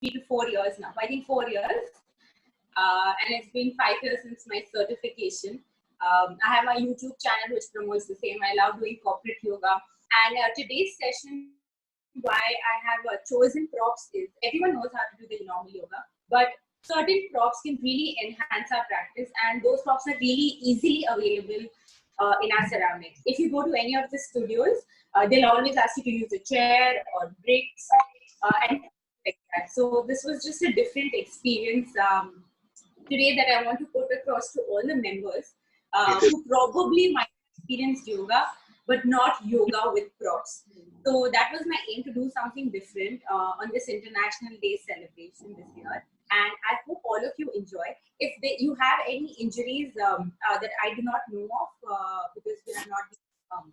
3 to 4 years now. I think 4 years. And it's been 5 years since my certification. I have my YouTube channel which promotes the same. I love doing corporate yoga. And today's session, why I have chosen props is everyone knows how to do the normal yoga, but certain props can really enhance our practice, and those props are really easily available in our surroundings. If you go to any of the studios, they'll always ask you to use a chair or bricks and like that. So this was just a different experience today that I want to put across to all the members who probably might have experienced yoga, but not yoga with props. So that was my aim, to do something different on this International Day celebration this year. And I hope all of you enjoy. If you have any injuries that I do not know of because we are not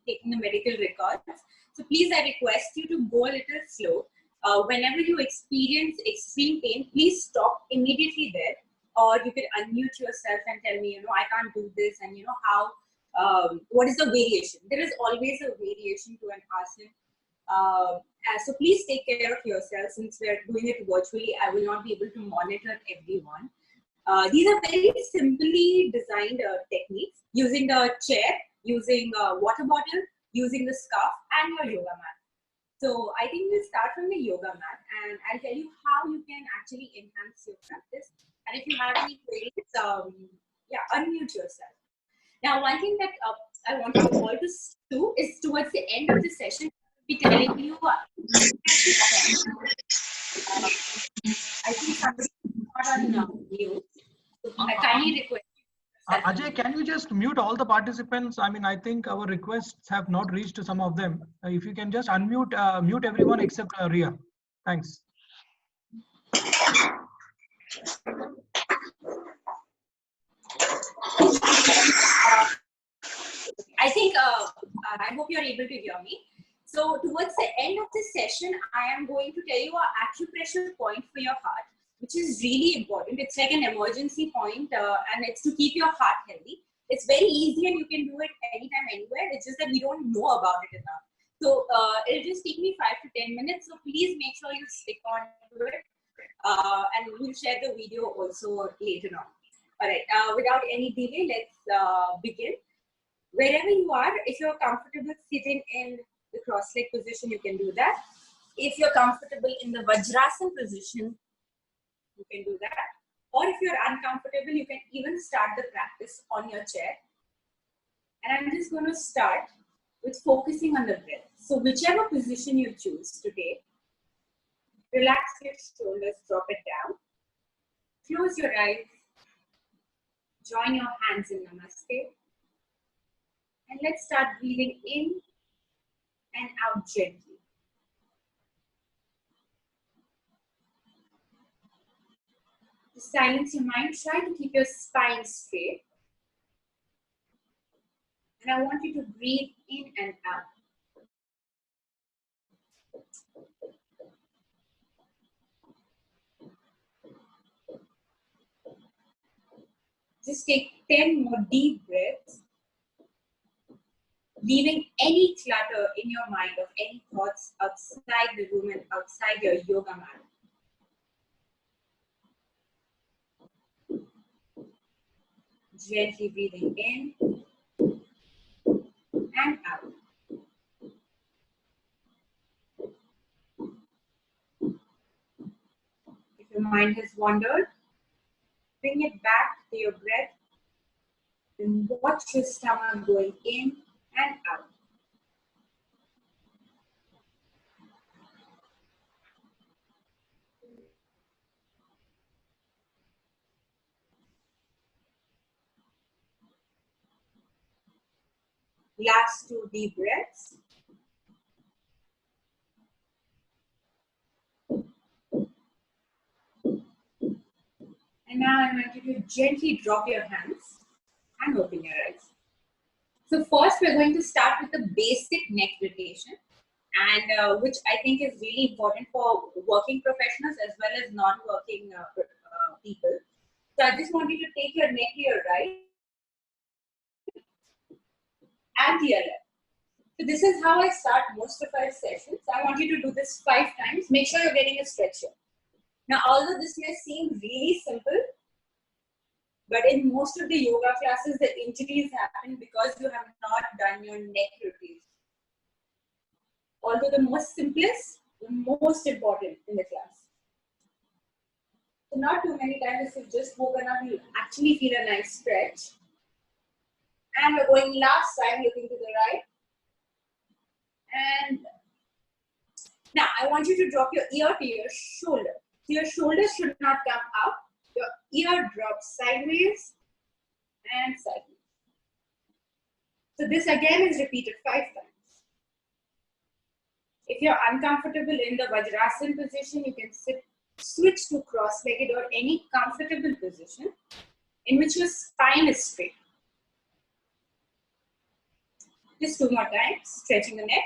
taking the medical records, so please I request you to go a little slow. Whenever you experience extreme pain, please stop immediately there, or you can unmute yourself and tell me, I can't do this, and how, what is the variation? There is always a variation to an asana. So please take care of yourself. Since we're doing it virtually, I will not be able to monitor everyone. These are very simply designed techniques, using the chair, using a water bottle, using the scarf, and your yoga mat. So I think we'll start from the yoga mat, and I'll tell you how you can actually enhance your practice. And if you have any queries, unmute yourself. Now, one thing that I want you all to do is, towards the end of the session, be telling you I think somebody is not on mute. So I kindly request. Ajay, can you just mute all the participants? I mean, I think our requests have not reached to some of them. If you can just unmute, mute everyone except Riya. Thanks. I think, I hope you're able to hear me. So towards the end of this session, I am going to tell you an acupressure point for your heart, which is really important. It's like an emergency point, and it's to keep your heart healthy. It's very easy and you can do it anytime, anywhere. It's just that we don't know about it enough. So it'll just take me 5 to 10 minutes. So please make sure you stick on to it. And we'll share the video also later on. All right, without any delay, let's begin. Wherever you are, if you're comfortable sitting in the cross-leg position, you can do that. If you're comfortable in the Vajrasana position, you can do that. Or if you're uncomfortable, you can even start the practice on your chair. And I'm just going to start with focusing on the breath. So whichever position you choose today, relax your shoulders, drop it down. Close your eyes. Join your hands in Namaste. And let's start breathing in and out gently. To silence your mind, try to keep your spine straight. And I want you to breathe in and out. Just take 10 more deep breaths, leaving any clutter in your mind of any thoughts outside the room and outside your yoga mat. Gently breathing in and out. If your mind has wandered, bring it back to your breath and watch your stomach going in and out. Last 2 deep breaths. And now I want you to gently drop your hands and open your eyes. So first we're going to start with the basic neck rotation, and which I think is really important for working professionals as well as non-working people. So I just want you to take your neck to your right and to your left. So this is how I start most of our sessions. I want you to do this 5 times. Make sure you're getting a stretch here. Now, although this may seem really simple, but in most of the yoga classes, the injuries happen because you have not done your neck rotation. Although the most simplest, the most important in the class. So not too many times if you've just woken up, you actually feel a nice stretch. And we're going last time, looking to the right. And now I want you to drop your ear to your shoulder. So your shoulders should not come up. Your ear drops sideways and sideways. So this again is repeated 5 times. If you're uncomfortable in the Vajrasana position, you can switch to cross-legged or any comfortable position in which your spine is straight. Just 2 more times, stretching the neck.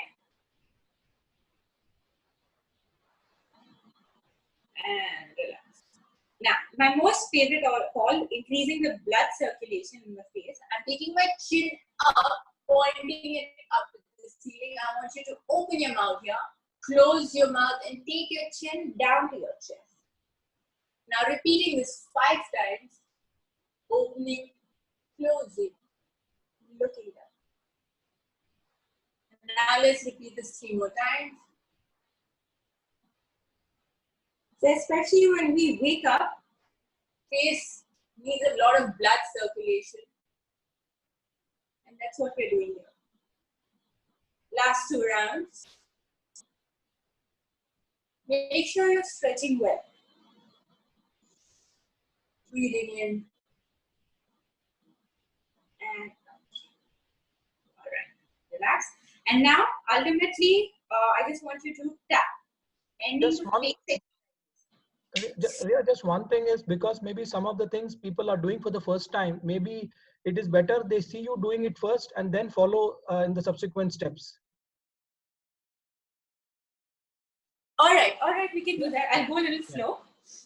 And relax. Now, my most favorite of all, increasing the blood circulation in the face. I'm taking my chin up, pointing it up to the ceiling. I want you to open your mouth here, close your mouth, and take your chin down to your chest. Now, repeating this 5 times, opening, closing, looking down. And now, let's repeat this 3 more times. So especially when we wake up, face needs a lot of blood circulation. And that's what we're doing here. Last 2 rounds. Make sure you're stretching well. Breathing in and out. All right, relax. And now, ultimately, I just want you to tap. Just one thing is, because maybe some of the things people are doing for the first time, maybe it is better they see you doing it first and then follow in the subsequent steps. All right, we can do that. I'll go a little slow.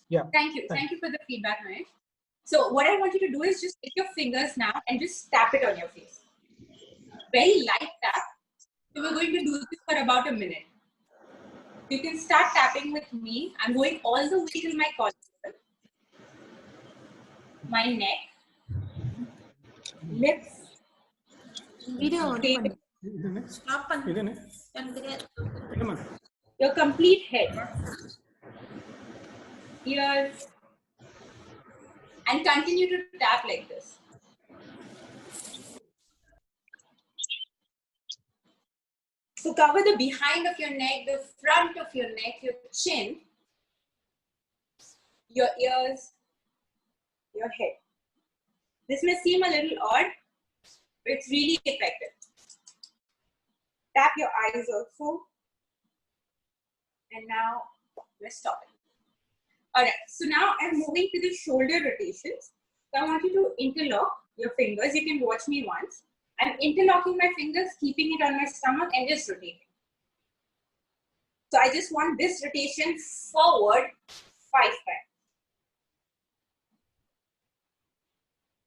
Yeah. Thank you for the feedback, Mahesh. So what I want you to do is just take your fingers now and just tap it on your face. Very light tap. So we're going to do this for about a minute. You can start tapping with me. I'm going all the way till my collarbone, my neck, lips. Video on. Your complete head, ears, and continue to tap like this. So cover the behind of your neck, the front of your neck, your chin, your ears, your head. This may seem a little odd, but it's really effective. Tap your eyes also. And now let's stop it. All right, so now I'm moving to the shoulder rotations. So I want you to interlock your fingers. You can watch me once. I'm interlocking my fingers, keeping it on my stomach and just rotating. So I just want this rotation forward 5 times.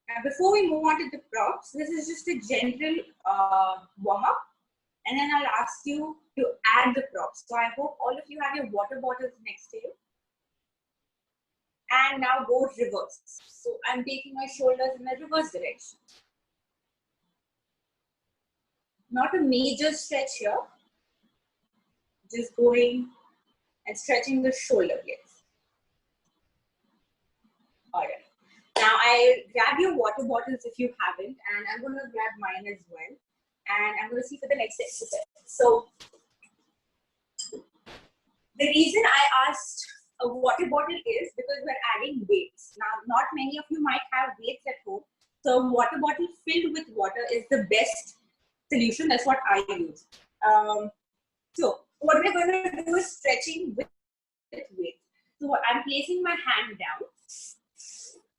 Now before we move on to the props, this is just a gentle warm-up. And then I'll ask you to add the props. So I hope all of you have your water bottles next to you. And now go reverse. So I'm taking my shoulders in the reverse direction. Not a major stretch here. Just going and stretching the shoulder blades. All right. Now I grab your water bottles if you haven't, and I'm going to grab mine as well. And I'm going to see for the next exercise. So the reason I asked a water bottle is because we're adding weights. Now, not many of you might have weights at home. So a water bottle filled with water is the best solution. That's what I use. So what we're going to do is stretching with weight. So I'm placing my hand down.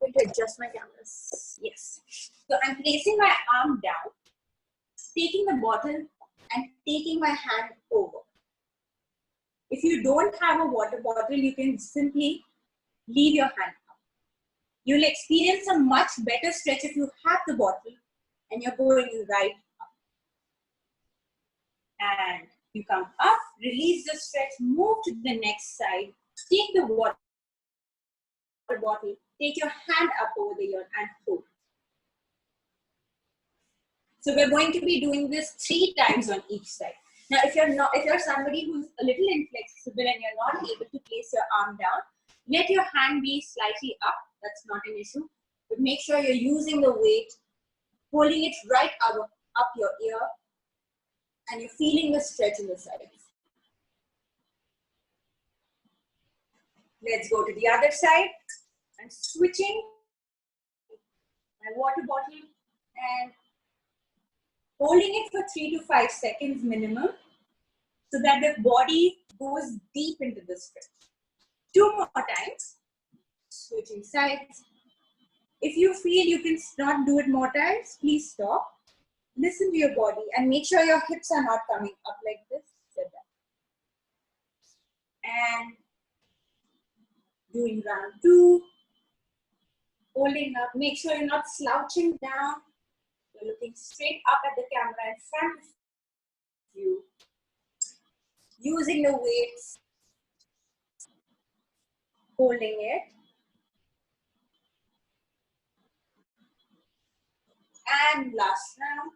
I'm going to adjust my cameras. Yes. So I'm placing my arm down, taking the bottle and taking my hand over. If you don't have a water bottle, you can simply leave your hand up. You'll experience a much better stretch if you have the bottle and you're going right up. And you come up, release the stretch, move to the next side, take the water bottle, take your hand up over the ear and hold. So we're going to be doing this 3 times on each side. Now, if you're somebody who's a little inflexible and you're not able to place your arm down, let your hand be slightly up. That's not an issue. But make sure you're using the weight, holding it right up your ear, and you're feeling the stretch in the sides. Let's go to the other side. I'm switching my water bottle and holding it for 3 to 5 seconds minimum so that the body goes deep into the stretch. 2 more times. Switching sides. If you feel you can not do it more times, please stop. Listen to your body and make sure your hips are not coming up like this. Sit down. And doing round 2. Holding up. Make sure you're not slouching down. You're looking straight up at the camera in front of you. Using the weights. Holding it. And last round.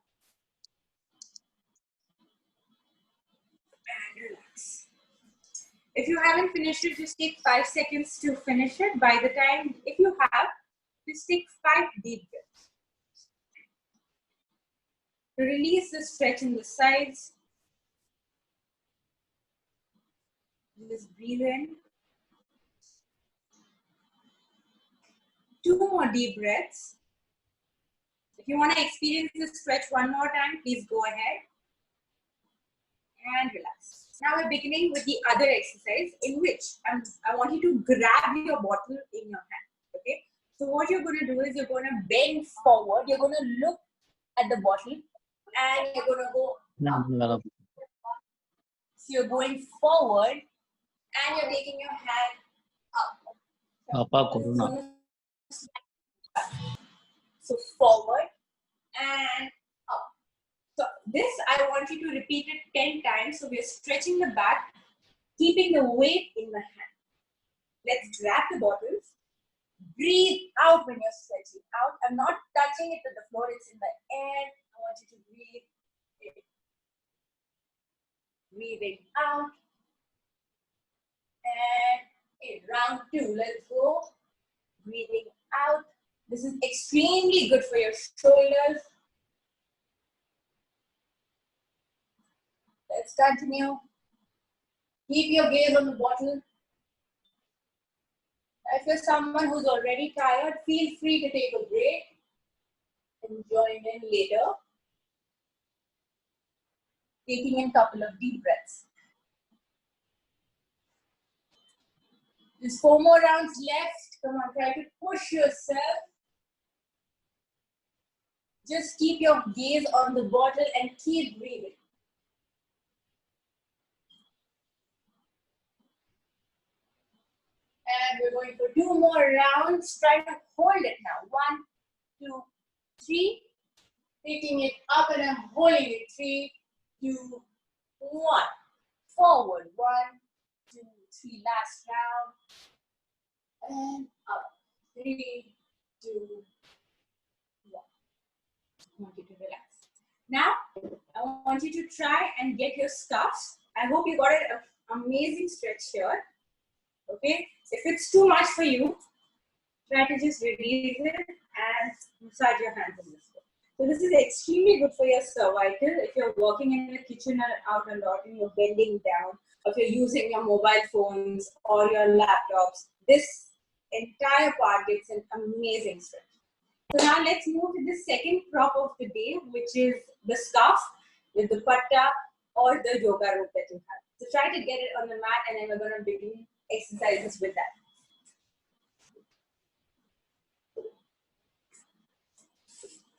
And relax. If you haven't finished it, just take 5 seconds to finish it. By the time, if you have, just take 5 deep breaths. To release the stretch in the sides, just breathe in. 2 more deep breaths. If you want to experience this stretch one more time, please go ahead and relax. Now we're beginning with the other exercise in which I want you to grab your bottle in your hand. Okay? So what you're going to do is you're going to bend forward. You're going to look at the bottle and you're going to go up. So you're going forward and you're taking your hand up. So forward and up. So this, I want you to repeat it 10 times. So we're stretching the back, keeping the weight in the hand. Let's grab the bottles. Breathe out when you're stretching out. I'm not touching it to the floor. It's in the air. I want you to breathe in. Breathing out. And in round 2, let's go. Breathing out. This is extremely good for your shoulders. Let's continue. Keep your gaze on the bottle. If you're someone who's already tired, feel free to take a break and join in later. Taking in a couple of deep breaths. There's 4 more rounds left. Come on, try to push yourself. Just keep your gaze on the bottle and keep breathing. And we're going for 2 more rounds. Try to hold it now. 1, 2, 3. Taking it up and I'm holding it. 3, 2, 1. Forward. 1, 2, 3. Last round. And up. 3, 2, 1. I want you to relax. Now, I want you to try and get your scarves. I hope you got an amazing stretch here. Okay? If it's too much for you, try to just release it and massage your hands in this way. So this is extremely good for your cervical. If you're working in the kitchen or out a lot and you're bending down, or if you're using your mobile phones or your laptops, this entire part gets an amazing stretch. So now let's move to the second prop of the day, which is the scarf with the patta or the yoga rope that you have. So try to get it on the mat and then we're going to begin exercises with that.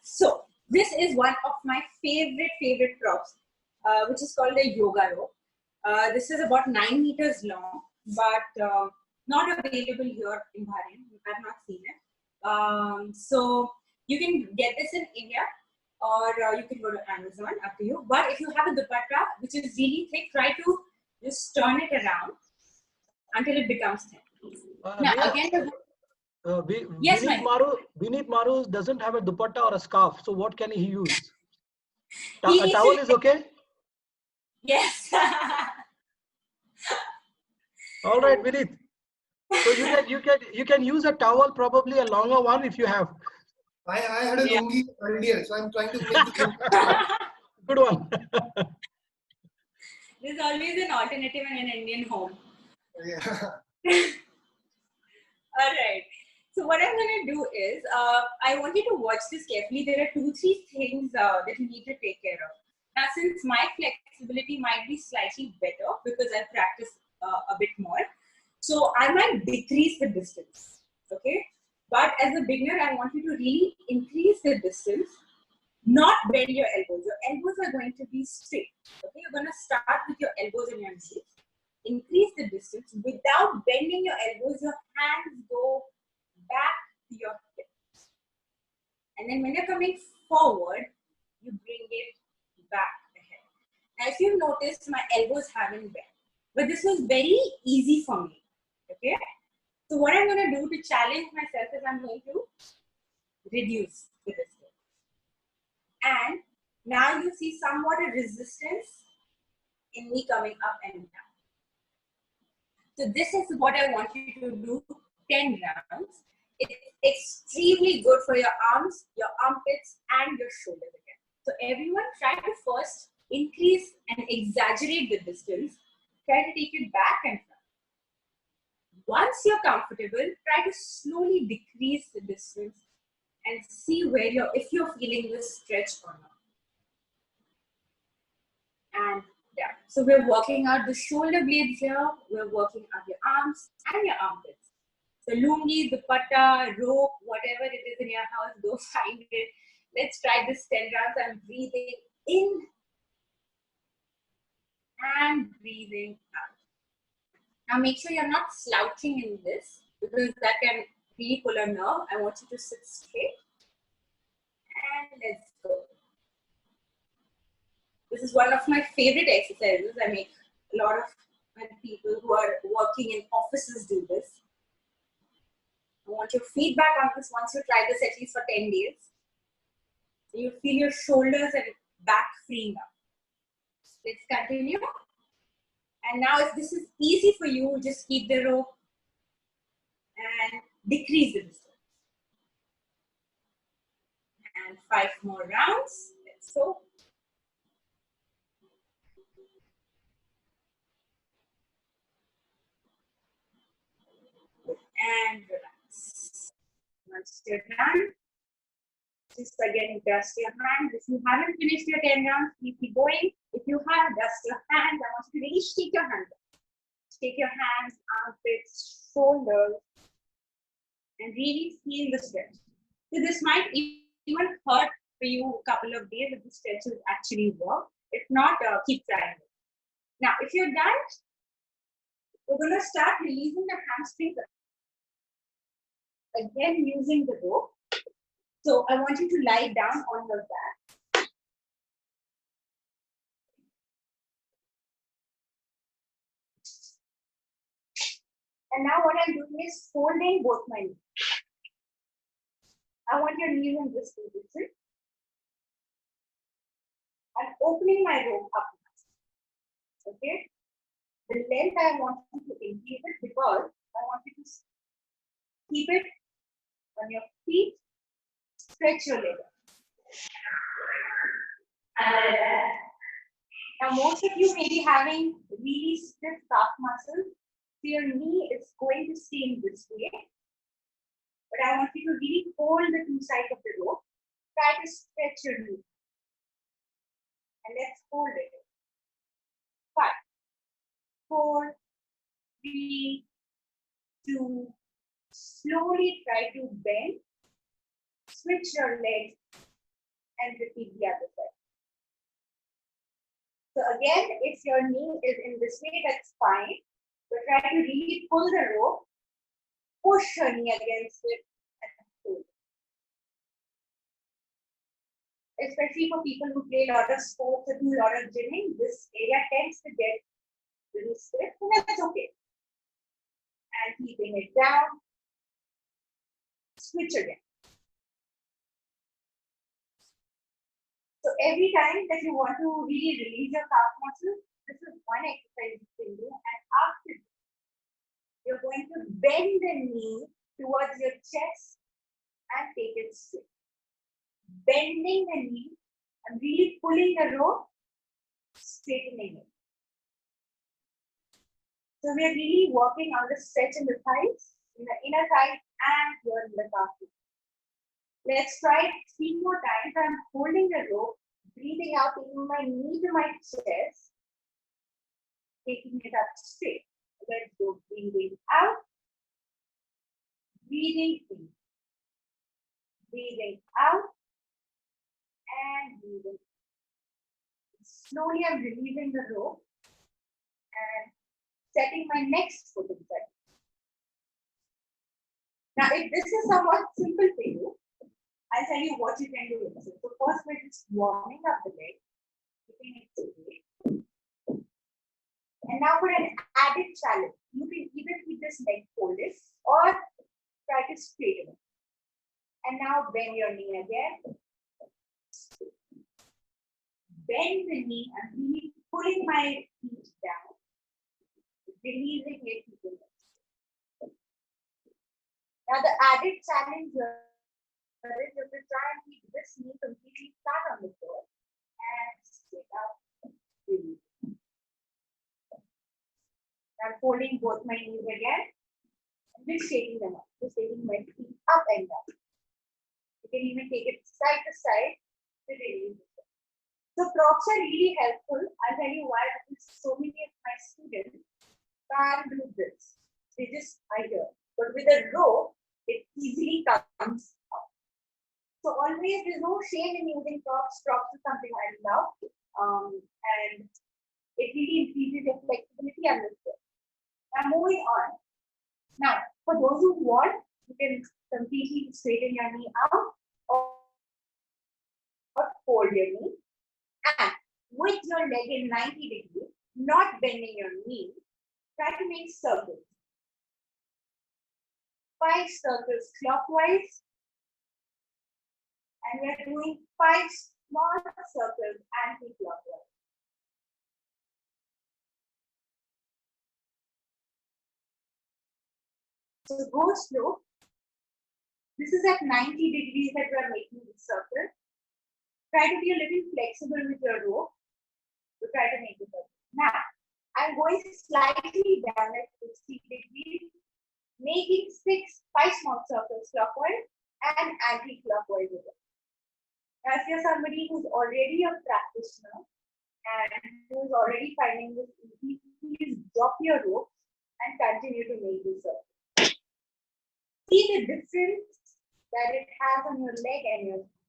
So this is one of my favorite props, which is called a yoga rope. This is about 9 meters long, but not available here in Bahrain. I've not seen it. So you can get this in India or you can go to Amazon, up to you. But if you have a dupatta, which is really thick, try to just turn it around until it becomes thin. Now, Riya, again, Yes, Vineet Maru doesn't have a dupatta or a scarf. So what can he use? he A needs towel to. is okay? Yes. All right, Vineet. So you can use a towel, probably a longer one if you have. I had a lungi earlier, so I'm trying to make the thing. Good one. There's always an alternative in an Indian home. Yeah. All right. So what I'm going to do is, I want you to watch this carefully. There are 2-3 things that you need to take care of. Now, since my flexibility might be slightly better because I practice a bit more, so I might decrease the distance. Okay. But as a beginner, I want you to really increase the distance, not bend your elbows. Your elbows are going to be straight. Okay. You're going to start with your elbows and your knees. Increase the distance without bending your elbows. Your hands go back to your hips. And then when you're coming forward, you bring it back ahead. Now, if you've noticed, my elbows haven't bent. But this was very easy for me. Okay? So what I'm going to do to challenge myself is I'm going to reduce the distance. And now you see somewhat a resistance in me coming up and down. So this is what I want you to do 10 rounds. It's extremely good for your arms, your armpits, and your shoulders again. So everyone try to first increase and exaggerate the distance. Try to take it back and front. Once you're comfortable, try to slowly decrease the distance and see where if you're feeling this stretch or not. And down. So we're working out the shoulder blades here. We're working out your arms and your armpits. So lungi, dupatta, rope, whatever it is in your house, go find it. Let's try this 10 rounds. I'm breathing in and breathing out. Now make sure you're not slouching in this because that can really pull a nerve. I want you to sit straight. And let's go. This is one of my favorite exercises. I make a lot of people who are working in offices do this. I want your feedback on this once you try this at least for 10 days. So you feel your shoulders and back freeing up. Let's continue. And now if this is easy for you, just keep the rope and decrease the distance. And 5 more rounds. Let's go. And relax. Once you're done, just again dust your hands. If you haven't finished your 10 rounds, keep going. If you have, dust your hands. I want you to really shake your hands. Shake your hands, armpits, shoulders, and really feel the stretch. So this might even hurt for you a couple of days if the stretches actually work. If not, keep trying it. Now, if you're done, we're going to start releasing the hamstrings. Again, using the rope. So I want you to lie down on your back. And now what I'm doing is folding both my knees. I want your knees in this position. I'm opening my rope up. Okay? The length I want you to increase it because I want you to keep it on your feet. Stretch your leg. Now most of you may be having really stiff calf muscles. So your knee is going to stay in this way. But I want you to really hold the two sides of the rope. Try to stretch your knee. And let's hold it. 5, 4, 3, 2. Slowly try to bend. Switch your legs and repeat the other side. So again, if your knee is in this way, that's fine. But try to really pull the rope, push your knee against it, and pull. Especially for people who play a lot of sports or do a lot of gymming, this area tends to get really stiff, and that's okay. And keeping it down. switch again. So every time that you want to really release your calf muscles, this is one exercise you can do. And after this, you're going to bend the knee towards your chest and take it straight. Bending the knee and really pulling the rope, straightening it. So we are really working on the stretch in the thighs, in the inner thigh and here in the calf. Let's try it 3 more times. I'm holding the rope, breathing out, taking my knee to my chest, taking it up straight. Let's go. Breathing out, breathing in, breathing out, and breathing in. Slowly, I'm releasing the rope and setting my next foot inside. Now, if this is somewhat simple for you, I'll tell you what you can do with it. So first, we're just warming up the leg, keeping it straight. And now for an added challenge, you can either keep this leg folded or try to straighten it. And now bend your knee again. Bend the knee and really pulling my feet down, releasing it. Now the added challenge here is to try and keep this knee completely flat on the floor and straight up, release. I'm folding both my knees again and just shaking them up, just taking my feet up and down. You can even take it side to side to release it. So props are really helpful. I'll tell you why, because so many of my students can't do this. They just are here. But with a rope, it easily comes out. So always there's no shame in using props. Props is something I love. And it really increases your flexibility and the flow. Now moving on. Now, for those who want, you can completely straighten your knee out or fold your knee. And with your leg in 90 degrees, not bending your knee, try to make circles. 5 circles clockwise. And we are doing 5 small circles anti-clockwise. So go slow. This is at 90 degrees that we are making this circle. Try to be a little flexible with your rope to try to make it circle. Now, I'm going slightly down at 60 degrees, making 5 small circles clockwise and anti-clockwise. Now, if you're somebody who's already a practitioner and who's already finding this easy, please drop your rope and continue to make this circle. See the difference that it has on your leg and your hand.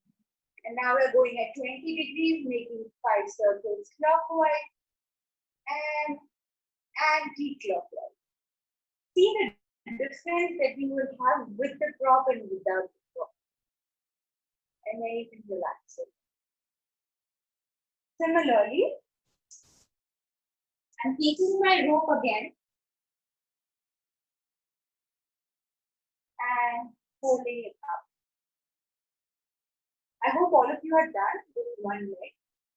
And now we're going at 20 degrees, making 5 circles clockwise and anti-clockwise. See the difference that you will have with the prop and without the prop. And then you can relax it. Similarly, I'm taking my rope again and holding it up. I hope all of you are done with one leg.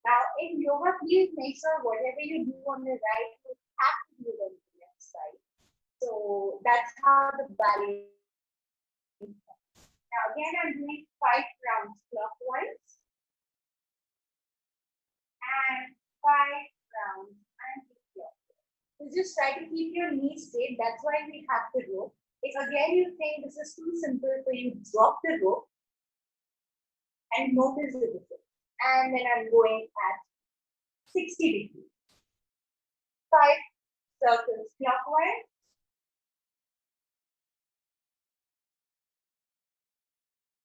Now in yoga, please make sure whatever you do on the right, you have to do it on the left side. So that's how the balance. Now again, I'm doing 5 rounds clockwise and 5 rounds anti-clockwise. So just try to keep your knees straight. That's why we have the rope. If again you think this is too simple for you, drop the rope and notice the difference. And then I'm going at 60 degrees. 5 circles clockwise.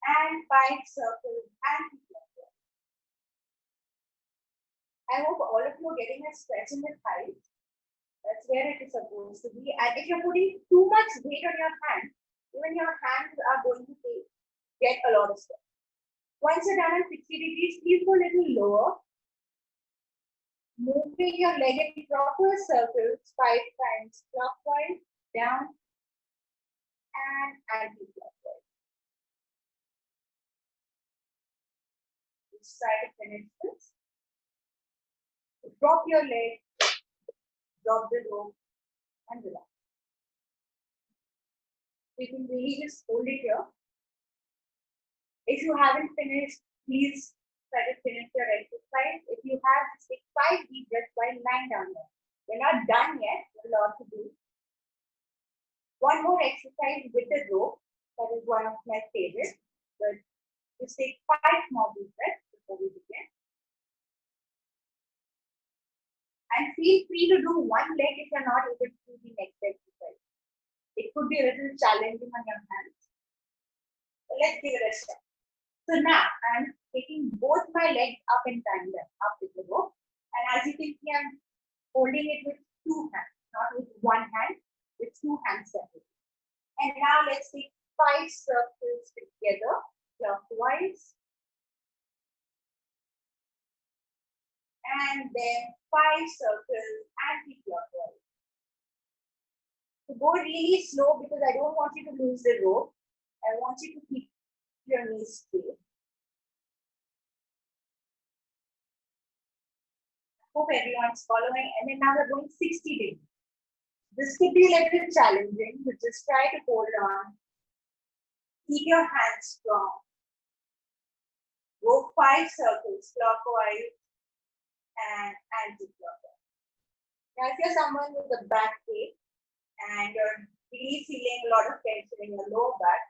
And 5 circles anti-clockwise. I hope all of you are getting a stretch in the thighs. That's where it is supposed to be. And if you're putting too much weight on your hand, even your hands are going to get a lot of stretch. Once you're done at 60 degrees, please go a little lower. Moving your leg in proper circles 5 times clockwise, down, and anti-clockwise. Just try to finish this. Drop your leg, drop the rope, and relax. You can really just hold it here. If you haven't finished, please try to finish your exercise. If you have, just take 5 deep breaths while lying down there. We're not done yet. There's a lot to do. One more exercise with the rope. That is one of my favorites. But just take 5 more deep breaths before we begin. And feel free to do one leg if you're not able to do the next exercise. It could be a little challenging on your hands. So let's give it a shot. So now I'm taking both my legs up in tandem, up with the rope. And as you can see, I'm holding it with 2 hands, not with 1 hand, with 2 hands separately. And now let's take 5 circles together, clockwise. And then 5 circles anti-clockwise. So go really slow because I don't want you to lose the rope. I want you to keep your knees straight. Hope everyone's following. And then now we're going 60 degrees. This could be a little challenging, but just try to hold on. Keep your hands strong. Go 5 circles clockwise and anti-clockwise. Now, if you're someone with a back pain and you're really feeling a lot of tension in your lower back,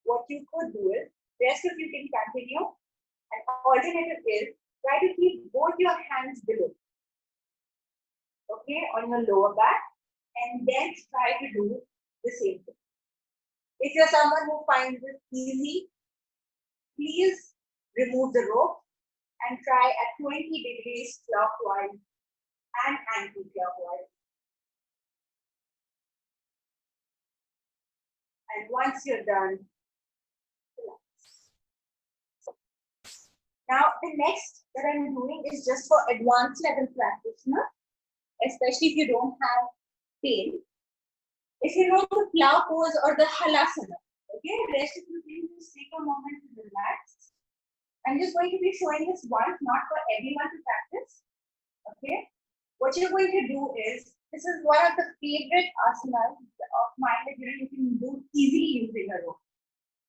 what you could do is, rest of you can continue. An alternative is, try to keep both your hands below. Okay, on your lower back, and then try to do the same thing. If you're someone who finds this easy, please remove the rope and try at 20 degrees clockwise and anti-clockwise. And once you're done, relax. Now, the next that I'm doing is just for advanced level practitioner, especially if you don't have pain. If you know the plow pose or the halasana, okay, rest of the things, just take a moment to relax. I'm just going to be showing this once, not for everyone to practice. Okay, what you're going to do is, this is one of the favorite asanas of mine that you can do easily using a rope.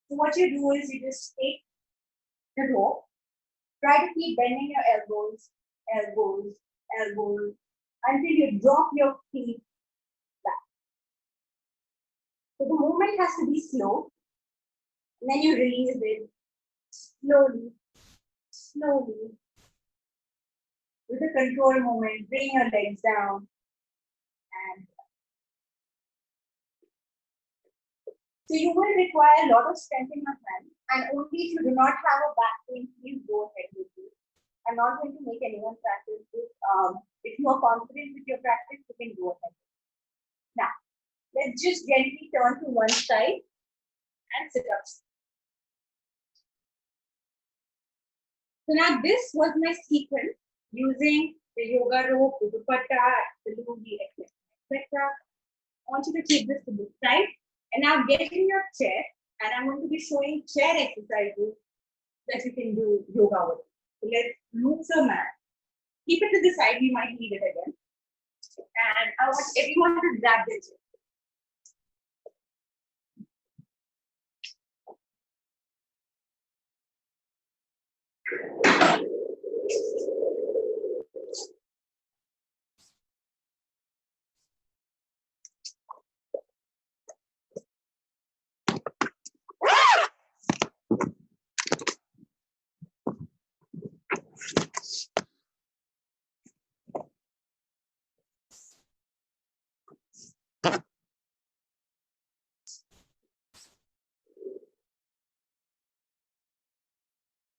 So what you do is you just take the rope, try to keep bending your elbows, elbows, elbows, until you drop your feet back. So the movement has to be slow, and then you release it slowly, slowly. With a control movement, bring your legs down. And so you will require a lot of strength in your hand, and only if you do not have a back pain, please go ahead with it. I'm not going to make anyone practice this. If you are confident with your practice, you can go ahead. Now, let's just gently turn to one side and sit up. So now this was my sequence using the yoga rope, the dupatta, the lungi, etc. I want you to keep this to the side. And now get in your chair, and I'm going to be showing chair exercises that you can do yoga with. So let's move the mat. Keep it to the side, we might need it again. And I want everyone to grab their chair.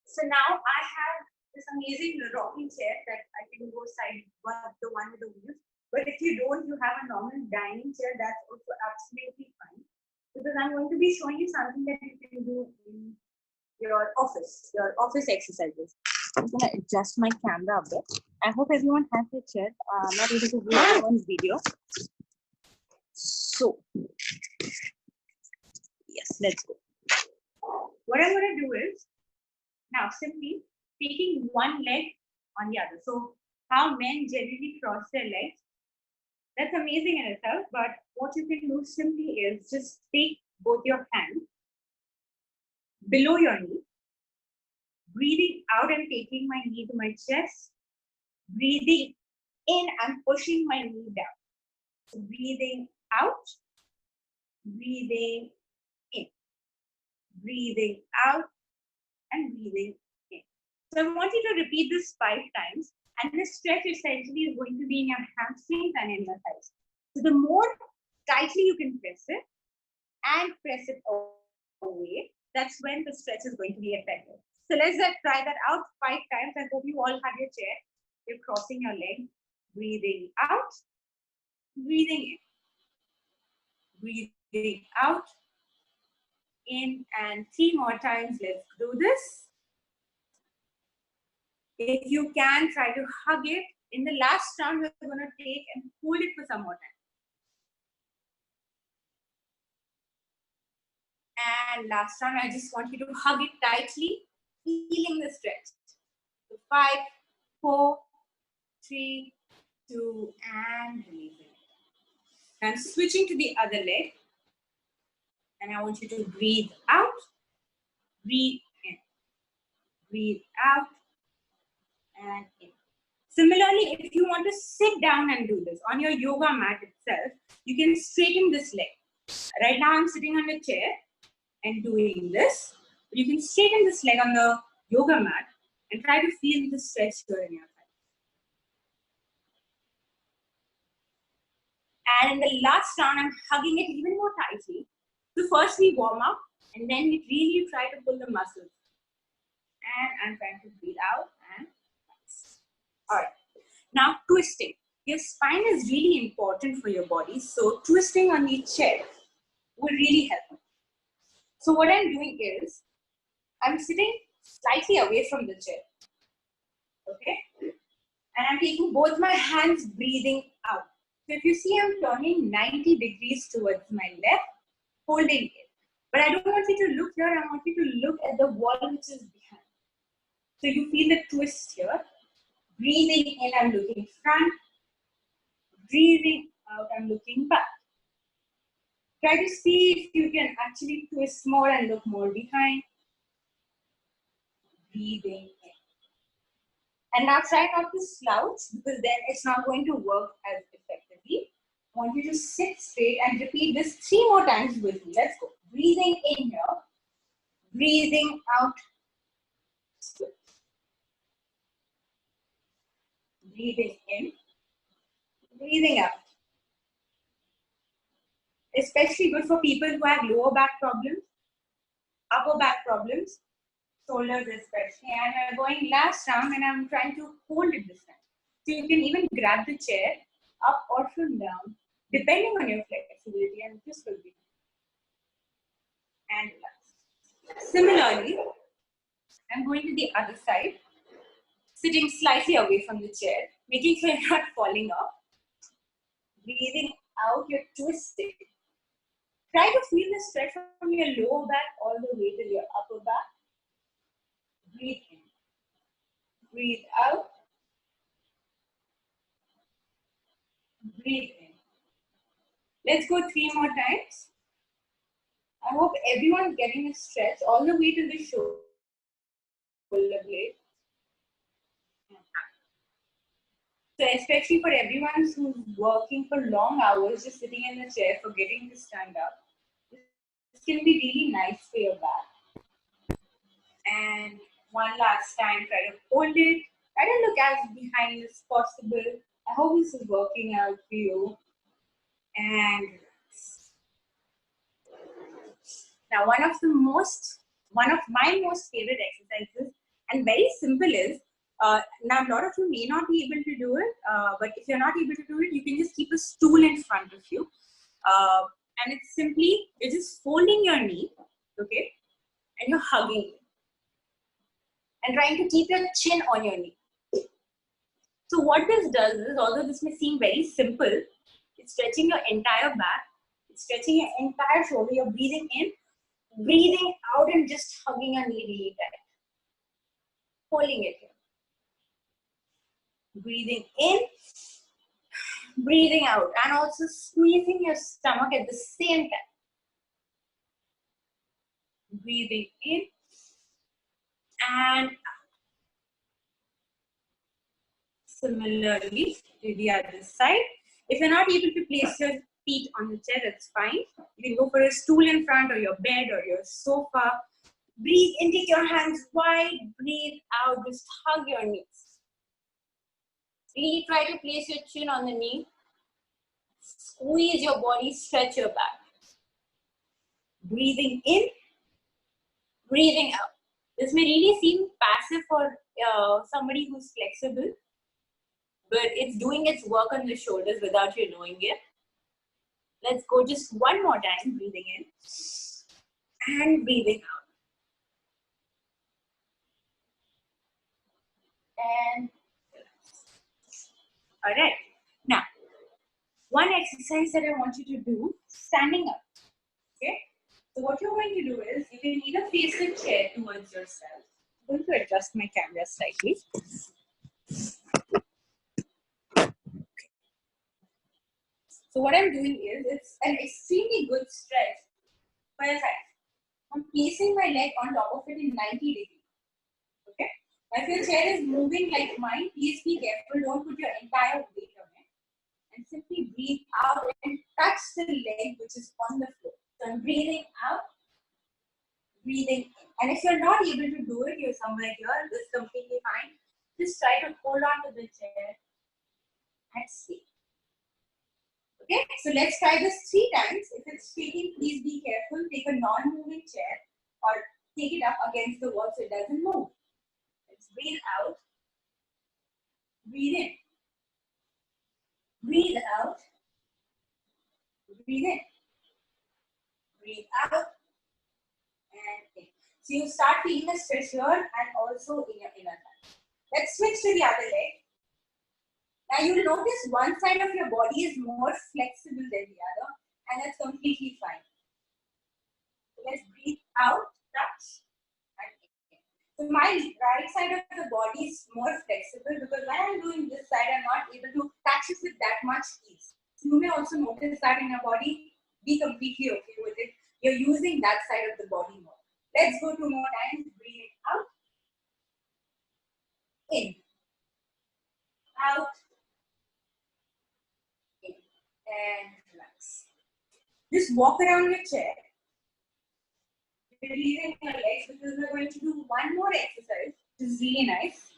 So now I have this amazing rocking chair that I can go side, the one with the wheels. But if you don't, you have a normal dining chair, that's also absolutely fine. Because I'm going to be showing you something that you can do in your office exercises. I'm going to adjust my camera a bit. I hope everyone has their chair. I'm not able to view everyone's video. So, yes, let's go. What I'm going to do is, now simply taking one leg on the other. So how men generally cross their legs, that's amazing in itself. But what you can do simply is just take both your hands below your knee, breathing out and taking my knee to my chest, breathing in and pushing my knee down. So breathing out, breathing in, breathing out, and breathing in. So I want you to repeat this 5 times, and this stretch essentially is going to be in your hamstrings and in your thighs. So the more tightly you can press it and press it away, that's when the stretch is going to be effective. So let's try that out 5 times. I hope you all have your chair. You're crossing your leg, breathing out, breathing in, breathing out, in, and 3 more times. Let's do this. If you can, try to hug it. In the last round, we're going to take and hold it for some more time. And last round, I just want you to hug it tightly, feeling the stretch. So 5, 4, 3, 2, and releasing. I'm switching to the other leg. And I want you to breathe out, breathe in, breathe out, and in. Similarly, if you want to sit down and do this on your yoga mat itself, you can straighten this leg. Right now, I'm sitting on a chair and doing this. You can straighten this leg on the yoga mat and try to feel the stretch here in your thigh. And in the last round, I'm hugging it even more tightly. So first we warm up, and then we really try to pull the muscles. And I'm trying to breathe out and relax. All right. Now twisting. Your spine is really important for your body. So twisting on the chair will really help. So what I'm doing is, I'm sitting slightly away from the chair. Okay? And I'm taking both my hands, breathing out. So if you see, I'm turning 90 degrees towards my left, holding it. But I don't want you to look here. I want you to look at the wall which is behind. So you feel the twist here. Breathing in, I'm looking front. Breathing out, I'm looking back. Try to see if you can actually twist more and look more behind. Breathing in. And now try not to slouch, because then it's not going to work as effectively. I want you to sit straight and repeat this 3 more times with me. Let's go. Breathing in here. Breathing out. Switch. Breathing in. Breathing out. Especially good for people who have lower back problems, upper back problems, shoulders especially. And we're going last round, and I'm trying to hold it this time. So you can even grab the chair up or from down, depending on your flexibility, and this will be. And relax. Similarly, I'm going to the other side, sitting slightly away from the chair, making sure you're not falling off. Breathing out, you're twisting. Try to feel the stretch from your lower back all the way to your upper back. Breathe in. Breathe out. Breathe in. Let's go 3 more times. I hope everyone's getting a stretch all the way to the shoulder blade. So especially for everyone who's working for long hours, just sitting in the chair, forgetting to stand up, this can be really nice for your back. And one last time, try to hold it. Try to look as behind as possible. I hope this is working out for you. And now one of my most favorite exercises, and very simple, is now a lot of you may not be able to do it, but if you're not able to do it, you can just keep a stool in front of you, and it's simply, you're just folding your knee, okay, and you're hugging it, and trying to keep your chin on your knee. So what this does is, although this may seem very simple, it's stretching your entire back, it's stretching your entire shoulder. You're breathing in, breathing out, and just hugging your knee really tight. holding it here. Breathing in, breathing out, and also squeezing your stomach at the same time. Breathing in and out. Similarly to the other side. If you're not able to place your feet on the chair, that's fine. You can go for a stool in front or your bed or your sofa. Breathe in, take your hands wide, breathe out, just hug your knees. Really try to place your chin on the knee. Squeeze your body, stretch your back. Breathing in, breathing out. This may really seem passive for somebody who's flexible, but it's doing its work on the shoulders without you knowing it. Let's go just one more time, breathing in and breathing out. And relax. All right. Now, one exercise that I want you to do, standing up. Okay. So what you're going to do is, you can either face the chair towards yourself. I'm going to adjust my camera slightly. So what I'm doing is, it's an extremely good stretch for your side. I'm placing my leg on top of it in 90 degrees. Okay. Now if your chair is moving like mine, please be careful. Don't put your entire weight on it. And simply breathe out and touch the leg which is on the floor. So I'm breathing out, breathing in. And if you're not able to do it, you're somewhere here, this is completely fine. Just try to hold on to the chair and stay. Okay, so let's try this 3 times. If it's shaking, please be careful. Take a non-moving chair or take it up against the wall so it doesn't move. Let's breathe out, breathe in, breathe out, breathe in, breathe out, and in. So you start feeling the stretch here and also in your inner thigh. Let's switch to the other leg. Now you'll notice one side of your body is more flexible than the other, and that's completely fine. So let's breathe out, touch, and in. So my right side of the body is more flexible because when I'm doing this side, I'm not able to touch it with that much ease. So you may also notice that in your body. Be completely okay with it. You're using that side of the body more. Let's go 2 more times. Breathe out, in, out, in, and relax. Just walk around your chair, releasing your legs because we're going to do one more exercise, which is really nice.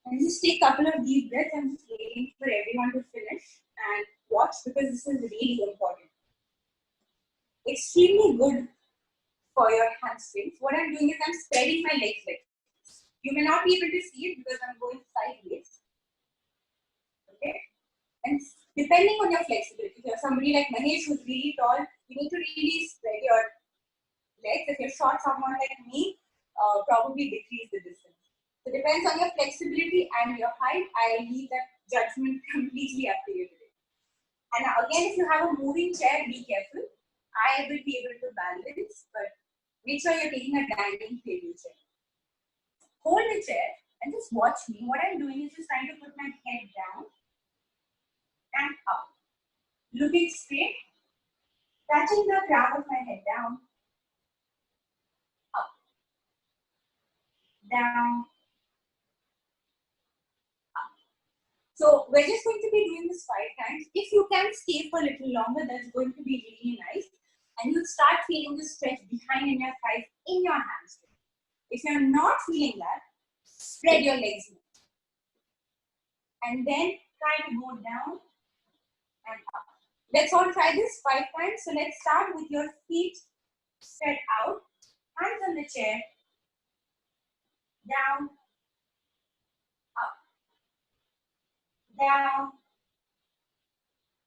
And just take a couple of deep breaths. I'm just waiting for everyone to finish and watch because this is really important. Extremely good for your hamstrings. What I'm doing is I'm spreading my legs like this. You may not be able to see it because I'm going sideways. Okay? And depending on your flexibility, if you're somebody like Mahesh who's really tall, you need to really spread your legs. If you're short, someone like me, probably decrease the distance. So it depends on your flexibility and your height. I leave that judgment completely up to you today. And again, if you have a moving chair, be careful. I will be able to balance, but make sure you're taking a dining table chair. Hold the chair and just watch me. What I'm doing is just trying to put my head down and up. Looking straight, touching the crown of my head down, up, down, up. So we're just going to be doing this 5 times. If you can stay for a little longer, that's going to be really nice. And you'll start feeling the stretch behind in your thighs, in your hamstring. If you're not feeling that, spread your legs more. And then try to go down and up. Let's all try this 5 times. So let's start with your feet spread out, hands on the chair, down, up, down,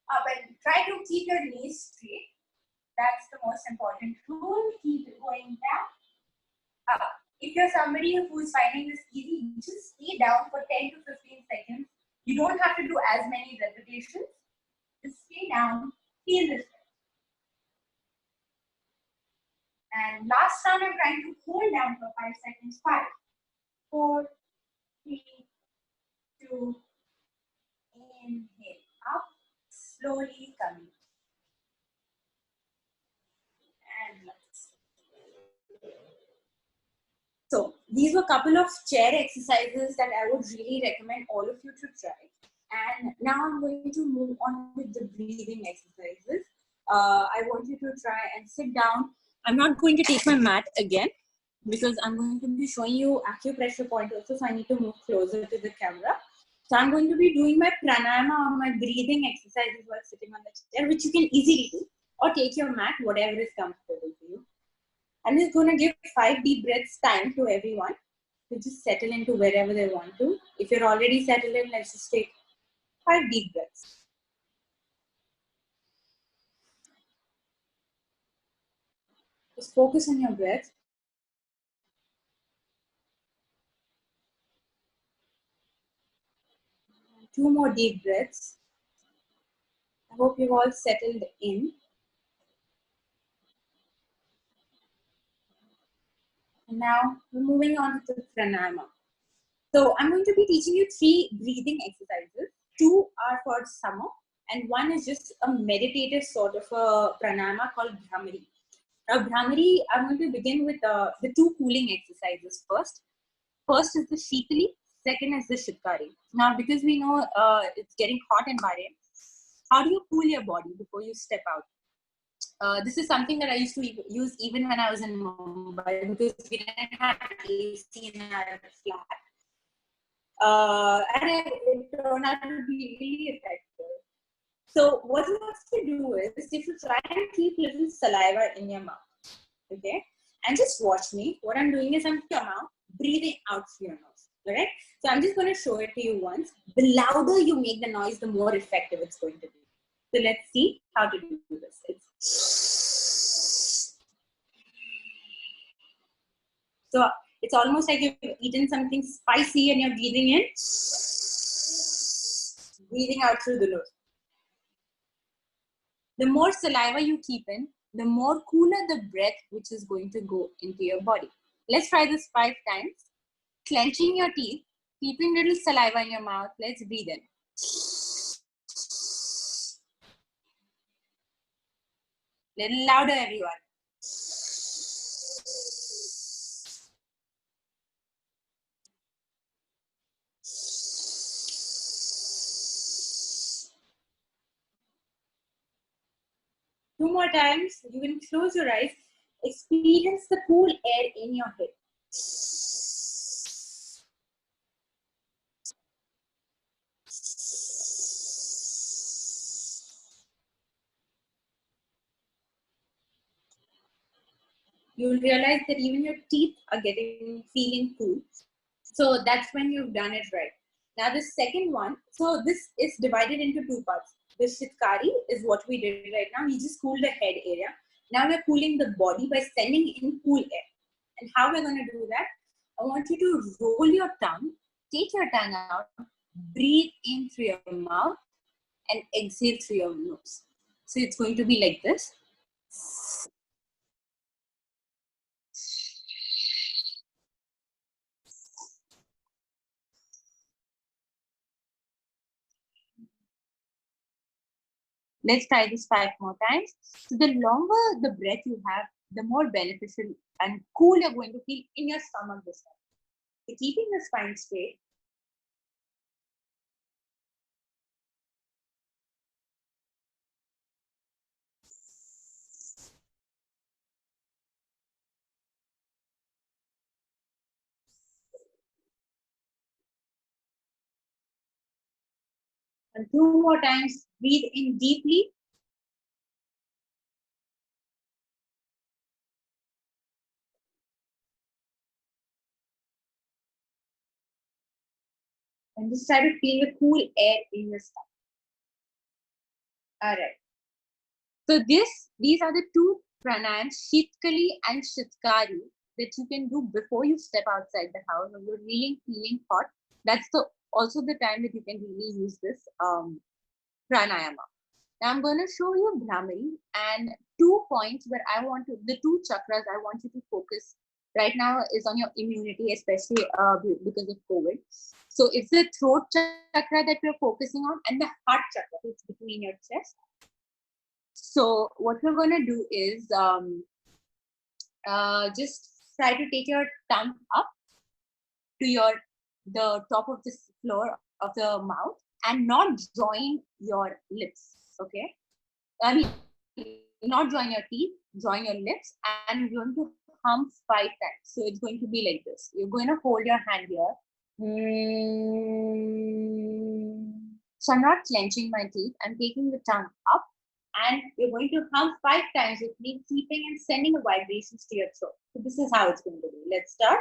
up, and try to keep your knees straight. That's the most important rule. Keep it going down, up. If you're somebody who's finding this easy, just stay down for 10 to 15 seconds. You don't have to do as many repetitions. Just stay down, feel this. And last round, I'm trying to hold down for 5 seconds. 5, 4, 3, 2, inhale up, slowly coming and relax. So these were a couple of chair exercises that I would really recommend all of you to try. And now I'm going to move on with the breathing exercises. I want you to try and sit down. I'm not going to take my mat again because I'm going to be showing you acupressure point also, so I need to move closer to the camera. So I'm going to be doing my pranayama or my breathing exercises while sitting on the chair, which you can easily do, or take your mat, whatever is comfortable for you. I'm just going to give 5 deep breaths time to everyone to just settle into wherever they want to. If you're already settled in, let's just take 5 deep breaths. Just focus on your breath. Two more deep breaths. I hope you've all settled in. And now we're moving on to pranayama. So I'm going to be teaching you 3 breathing exercises. 2 are for summer and 1 is just a meditative sort of a pranayama called Bhramari. Now Bhramari, I'm going to begin with the 2 cooling exercises first. First is the Shikali, second is the Shitkari. Now because we know it's getting hot in Bahrain, how do you cool your body before you step out? This is something that I used to use even when I was in Mumbai because we didn't have AC in our flat. And it turned out to be really effective. So what you have to do is if you try and keep little saliva in your mouth, okay, and just watch me. What I'm doing is I'm your mouth, breathing out through your nose. Correct? So I'm just going to show it to you once. The louder you make the noise, the more effective it's going to be. So let's see how to do this. So it's almost like you've eaten something spicy and you're breathing in, breathing out through the nose. The more saliva you keep in, the more cooler the breath which is going to go into your body. Let's try this 5 times. Clenching your teeth, keeping little saliva in your mouth. Let's breathe in. Little louder, everyone. Two more times. You can close your eyes. Experience the cool air in your head. You'll realize that even your teeth are feeling cool. So that's when you've done it right. Now the second one, so this is divided into 2 parts. The Shitkari is what we did right now. We just cooled the head area. Now we're cooling the body by sending in cool air. And how we're going to do that? I want you to roll your tongue, take your tongue out, breathe in through your mouth and exhale through your nose. So it's going to be like this. Let's try this 5 more times. So the longer the breath you have, the more beneficial and cool you're going to feel in your stomach this time. So keeping the spine straight. And 2 more times, breathe in deeply. And just try to feel the cool air in your stomach. All right. So these are the 2 pranayams, Shitkali and Shitkari, that you can do before you step outside the house and you're really feeling hot. That's also the time that you can really use this pranayama. Now I'm going to show you Bhramari and 2 points where the 2 chakras I want you to focus right now is on your immunity, especially because of COVID. So it's the throat chakra that we're focusing on, and the heart chakra, it's between your chest. So what we're going to do is just try to take your tongue up to the top of the floor of the mouth and not join your lips. Okay, I mean, not join your teeth, join your lips, and you're going to hum 5 times. So it's going to be like this. You're going to hold your hand here. So I'm not clenching my teeth. I'm taking the tongue up, and you're going to hum 5 times with me, keeping and sending the vibrations to your throat. So this is how it's going to be. Let's start.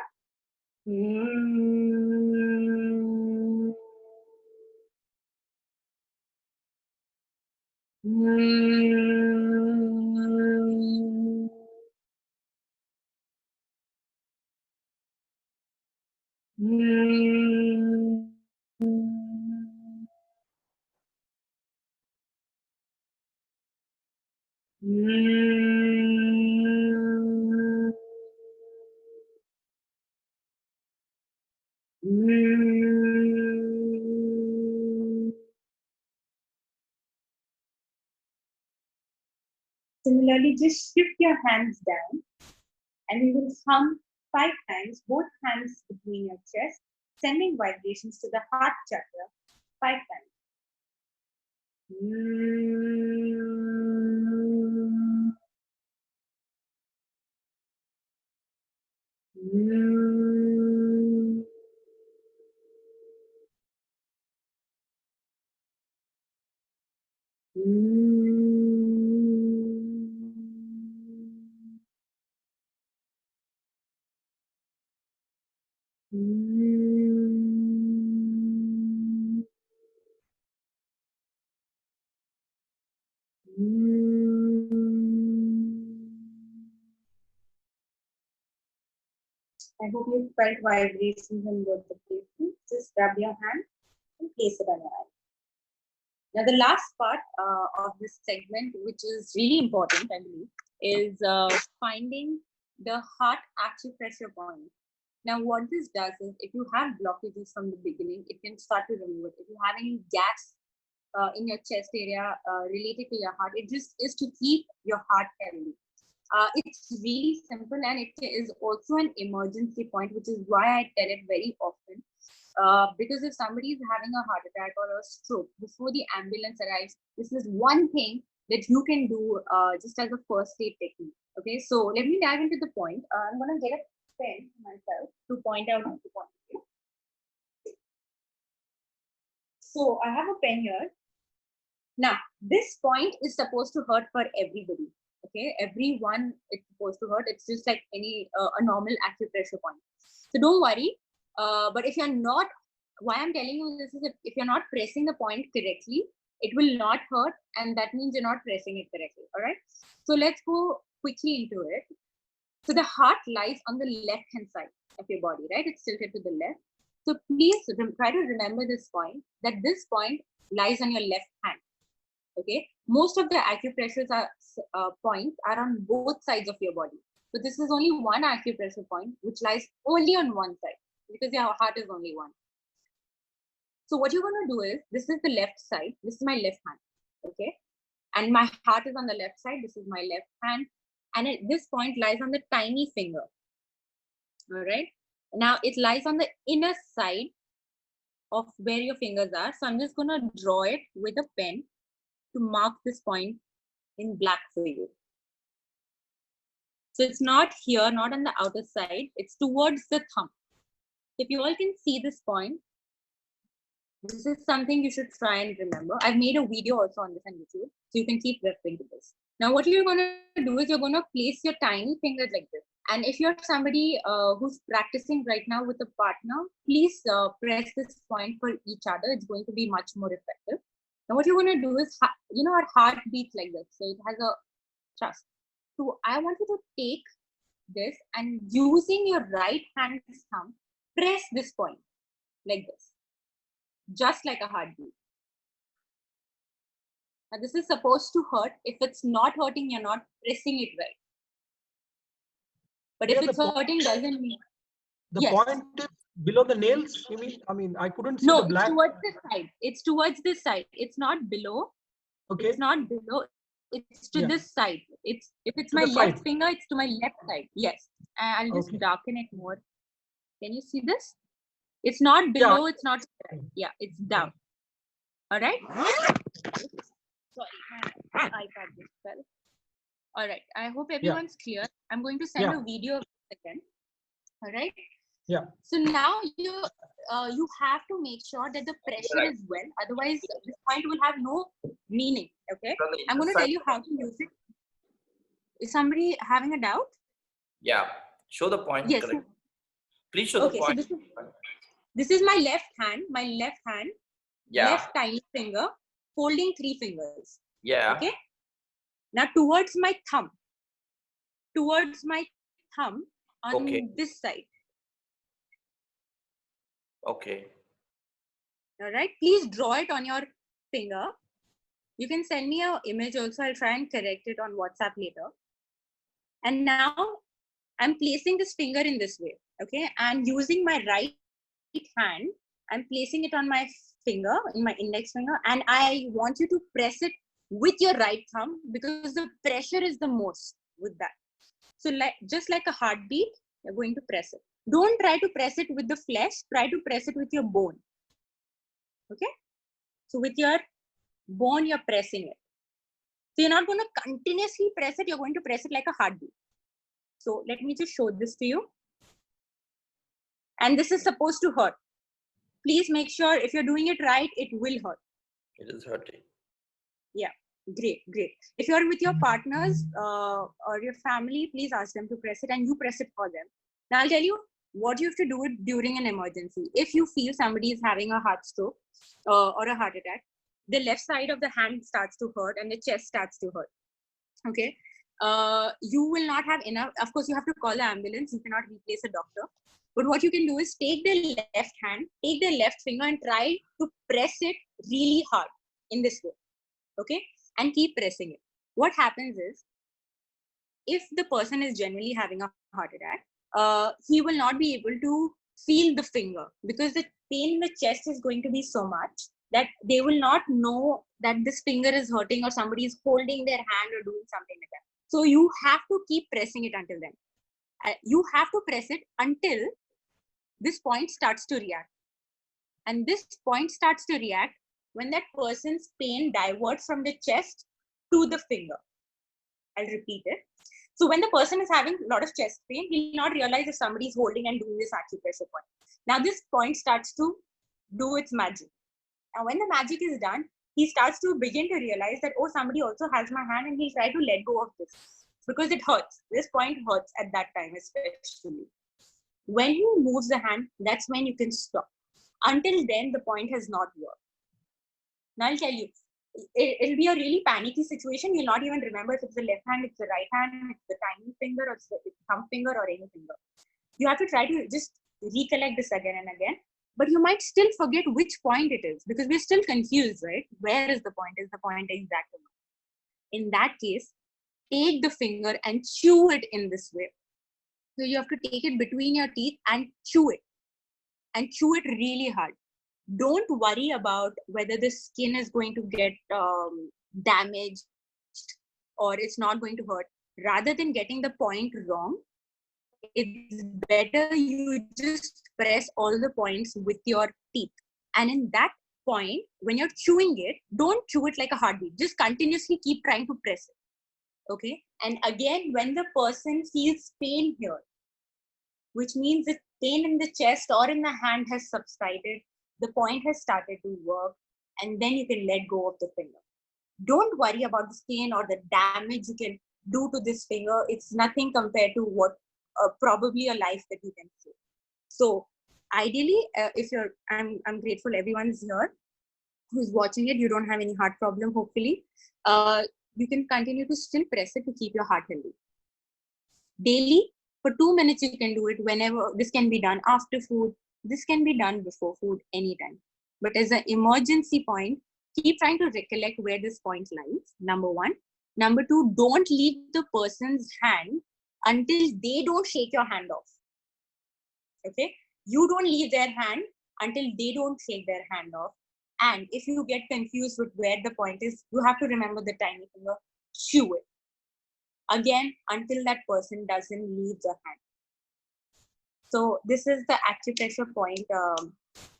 Similarly, just shift your hands down and you will hum 5 times, both hands between your chest, sending vibrations to the heart chakra 5 times. I hope you felt vibrations in both the places. Just grab your hand and place it on your eye. Now, the last part of this segment, which is really important, I believe, is finding the heart acupressure point. Now, what this does is, if you have blockages from the beginning, it can start to remove it. If you have any gas in your chest area related to your heart, it just is to keep your heart healthy. It's really simple, and it is also an emergency point, which is why I tell it very often. Because if somebody is having a heart attack or a stroke, before the ambulance arrives, this is one thing that you can do just as a first aid technique. Okay, so let me dive into the point. I'm going to get a pen myself to point out the point. So I have a pen here. Now, this point is supposed to hurt for everybody. Okay, everyone it's supposed to hurt. It's just like any a normal acupressure point. So don't worry. But if you're not, why I'm telling you this is if you're not pressing the point correctly, it will not hurt, and that means you're not pressing it correctly. All right. So let's go quickly into it. So the heart lies on the left hand side of your body, right? It's tilted to the left. So please try to remember this point, that this point lies on your left hand. Okay, most of the acupressure points are on both sides of your body. So this is only one acupressure point which lies only on one side, because your heart is only one. So what you're going to do is, this is the left side, this is my left hand, okay, and my heart is on the left side, this is my left hand, and at this point lies on the tiny finger. All right, now it lies on the inner side of where your fingers are. So I'm just going to draw it with a pen to mark this point in black for you. So it's not here, not on the outer side, it's towards the thumb. If you all can see this point, this is something you should try and remember. I've made a video also on this on YouTube, so you can keep referring to this. Now what you're going to do is, you're going to place your tiny fingers like this. And if you're somebody who's practicing right now with a partner, please press this point for each other. It's going to be much more effective. Now what you're going to do is, you know, our heart beats like this, so it has a thrust. So I want you to take this and using your right hand thumb, press this point like this, just like a heartbeat. Now this is supposed to hurt. If it's not hurting, you're not pressing it right. But Yeah, if it's hurting, doesn't mean. the Yes. point is below the nails, you mean? I mean, I couldn't see No, the it's black. towards this side. It's towards this side. It's not below. Okay. It's not below. It's to Yeah. this side. It's if it's To my the left side. finger, it's to my left side. Yes. I'll just Okay. darken it more. Can you see this? It's not below. It's not. Yeah, it's down. All right. Sorry, my iPad just fell. All right. I hope everyone's clear. I'm going to send a video of this again. All right. Yeah. So now you have to make sure that the pressure is well. Otherwise, this point will have no meaning. Okay. I'm going to tell you how to use it. Is somebody having a doubt? Yeah. Show the point. Yes. Correct. Please show the point. So this is my left hand. My left hand. Yeah. Left tiny finger holding 3 fingers. Yeah. Okay. Now towards my thumb. Towards my thumb on this side. Okay. All right. Please draw it on your finger. You can send me an image also. I'll try and correct it on WhatsApp later. And now I'm placing this finger in this way. Okay. And using my right hand, I'm placing it on my finger, in my index finger. And I want you to press it with your right thumb because the pressure is the most with that. So just like a heartbeat, you're going to press it. Don't try to press it with the flesh. Try to press it with your bone. Okay. So with your bone, you're pressing it. So you're not going to continuously press it. You're going to press it like a heartbeat. So let me just show this to you. And this is supposed to hurt. Please make sure if you're doing it right, it will hurt. It is hurting. Yeah. Great. If you're with your partners or your family, please ask them to press it and you press it for them. Now I'll tell you what you have to do it during an emergency. If you feel somebody is having a heart stroke or a heart attack, the left side of the hand starts to hurt and the chest starts to hurt. Okay. You will not have enough. Of course, you have to call the ambulance. You cannot replace a doctor. But what you can do is take the left hand, take the left finger and try to press it really hard in this way. Okay. And keep pressing it. What happens is, if the person is genuinely having a heart attack, he will not be able to feel the finger because the pain in the chest is going to be so much that they will not know that this finger is hurting or somebody is holding their hand or doing something like that. So you have to keep pressing it until then. You have to press it until this point starts to react. And this point starts to react when that person's pain diverts from the chest to the finger. I'll repeat it. So when the person is having a lot of chest pain, he'll not realize if somebody is holding and doing this acupressure point. Now this point starts to do its magic. Now when the magic is done, he starts to begin to realize that, oh, somebody also has my hand, and he'll try to let go of this because it hurts. This point hurts at that time, especially. When he moves the hand, that's when you can stop. Until then, the point has not worked. Now I'll tell you, it'll be a really panicky situation. You'll not even remember if it's the left hand, it's the right hand, it's the tiny finger, or it's the thumb finger, or any finger. You have to try to just recollect this again and again. But you might still forget which point it is because we're still confused, right? Where is the point? Is the point exactly? In that case, take the finger and chew it in this way. So you have to take it between your teeth and chew it. And chew it really hard. Don't worry about whether the skin is going to get damaged or it's not going to hurt. Rather than getting the point wrong, it's better you just press all the points with your teeth. And in that point, when you're chewing it, don't chew it like a heartbeat. Just continuously keep trying to press it. Okay? And again, when the person feels pain here, which means the pain in the chest or in the hand has subsided, the point has started to work, and then you can let go of the finger. Don't worry about the skin or the damage you can do to this finger. It's nothing compared to what probably a life that you can save. So ideally, if you're, I'm grateful everyone's here who's watching it. You don't have any heart problem, hopefully. You can continue to still press it to keep your heart healthy. Daily, for 2 minutes, you can do it whenever. This can be done after food. This can be done before food, anytime. But as an emergency point, keep trying to recollect where this point lies, number one. Number two, don't leave the person's hand until they don't shake your hand off. Okay? You don't leave their hand until they don't shake their hand off. And if you get confused with where the point is, you have to remember the tiny finger, chew it. Again, until that person doesn't leave the hand. So this is the acupressure point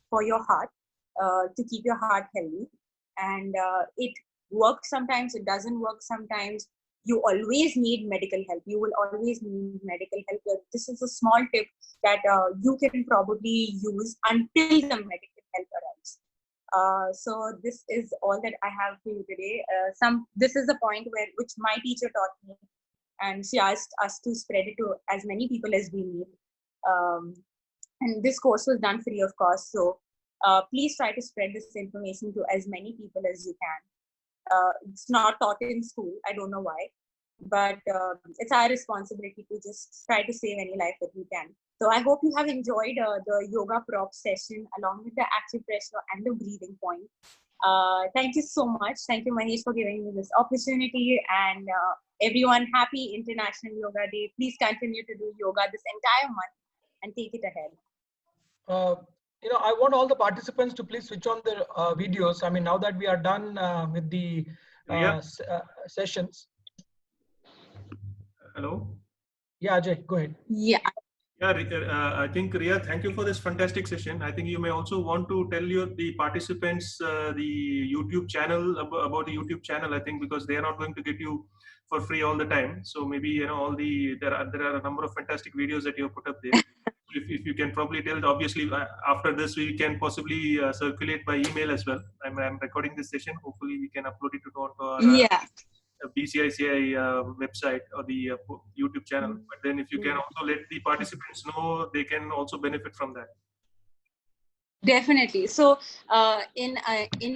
for your heart, to keep your heart healthy. And it works sometimes, it doesn't work sometimes. You always need medical help. You will always need medical help. This is a small tip that you can probably use until the medical help arrives. So this is all that I have for you today. This is the point which my teacher taught me, and she asked us to spread it to as many people as we need. And this course was done free of cost. So please try to spread this information to as many people as you can. It's not taught in school. I don't know why, but it's our responsibility to just try to save any life that we can. So I hope you have enjoyed the yoga prop session along with the acupressure and the breathing point. Thank you so much. Thank you, Mahesh, for giving me this opportunity. And everyone, happy International Yoga Day. Please continue to do yoga this entire month and take it ahead. I want all the participants to please switch on their videos. I mean, now that we are done with the sessions. Hello. Yeah, Ajay, go ahead. Yeah. Yeah, I think Riya, thank you for this fantastic session. I think you may also want to tell the participants the YouTube channel about the YouTube channel. I think because they are not going to get you for free all the time. So maybe there are a number of fantastic videos that you have put up there. If you can probably tell, obviously after this we can possibly circulate by email as well. I'm recording this session. Hopefully we can upload it onto our BCICI website or the YouTube channel. But then if you can also let the participants know, they can also benefit from that. Definitely. So in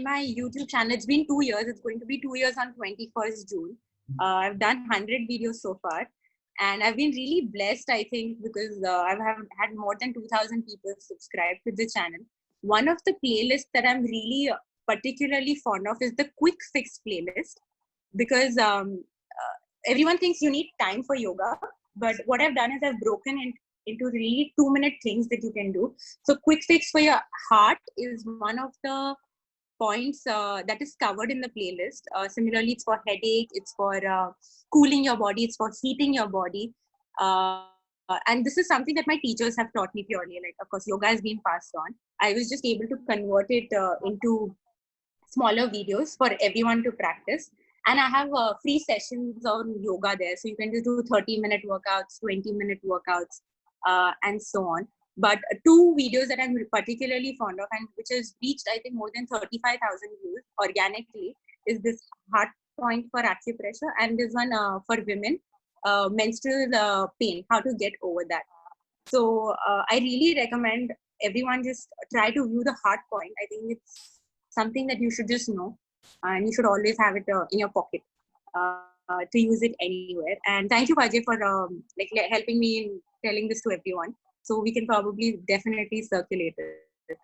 my YouTube channel, it's been 2 years. It's going to be 2 years on 21st June. I've done 100 videos so far. And I've been really blessed, I think, because I've had more than 2,000 people subscribe to the channel. One of the playlists that I'm really particularly fond of is the quick fix playlist, because everyone thinks you need time for yoga. But what I've done is I've broken it into really 2-minute things that you can do. So quick fix for your heart is one of the points that is covered in the playlist. Similarly, it's for headache, it's for cooling your body, it's for heating your body. And this is something that my teachers have taught me purely. Like, of course, yoga has been passed on. I was just able to convert it into smaller videos for everyone to practice. And I have free sessions on yoga there. So you can just do 30-minute workouts, 20-minute workouts, and so on. But 2 videos that I'm particularly fond of, and which has reached, I think, more than 35,000 views organically, is this heart point for acupressure, and this one for women, menstrual pain, how to get over that. So I really recommend everyone just try to view the heart point. I think it's something that you should just know, and you should always have it in your pocket to use it anywhere. And thank you, Ajay, for helping me in telling this to everyone. So we can probably definitely circulate it.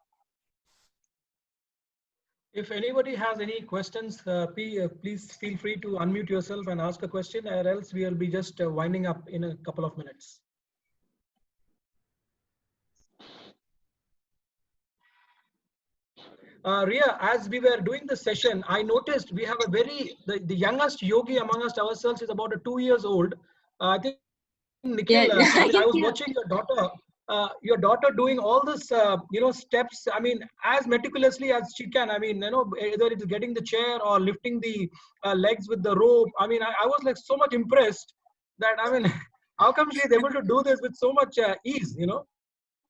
If anybody has any questions, please feel free to unmute yourself and ask a question, or else we will be just winding up in a couple of minutes. Riya, as we were doing the session, I noticed we have the youngest yogi among us ourselves is about 2 years old. I think Nikhil, I was watching your daughter doing all this, steps. I mean, as meticulously as she can. I mean, either it is getting the chair or lifting the legs with the rope. I mean, I was like so much impressed that, I mean, how come she is able to do this with so much ease,